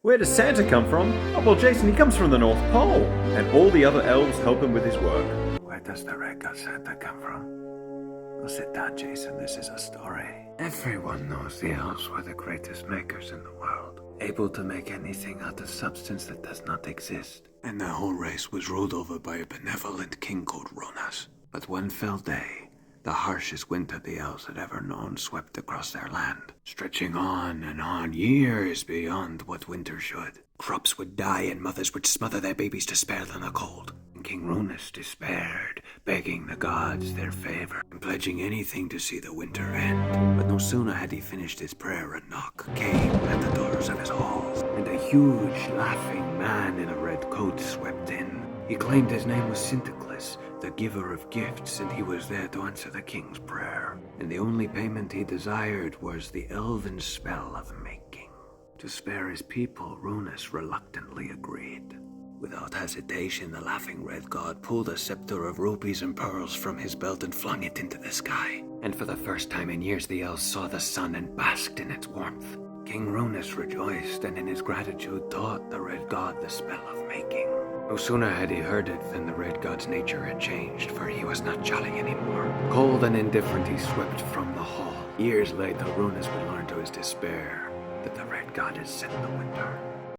Where does Santa come from? Oh, well, Jason, he comes from the North Pole. And all the other elves help him with his work. Where does the red god Santa come from? Well, sit down, Jason. This is a story. Everyone knows the elves were the greatest makers in the world, able to make anything out of substance that does not exist. And the whole race was ruled over by a benevolent king called Runas. But one fell day, the harshest winter the elves had ever known swept across their land, stretching on, years beyond what winter should. Crops would die and mothers would smother their babies to spare them the cold. And King Runas despaired, begging the gods their favor and pledging anything to see the winter end. But no sooner had he finished his prayer, a knock came at the doors of his halls, and a huge, laughing man in a red coat swept in. He claimed his name was Sinterklaas, the giver of gifts, and he was there to answer the king's prayer. And the only payment he desired was the elven spell of making. To spare his people, Runas reluctantly agreed. Without hesitation, the laughing red god pulled a scepter of rubies and pearls from his belt and flung it into the sky. And for the first time in years, the elves saw the sun and basked in its warmth. King Runas rejoiced, and in his gratitude taught the red god the spell of making. No sooner had he heard it than the red god's nature had changed, for he was not jolly anymore. Cold and indifferent, he swept from the hall. Years later, Runas would learn to his despair that the red god had sent the winter.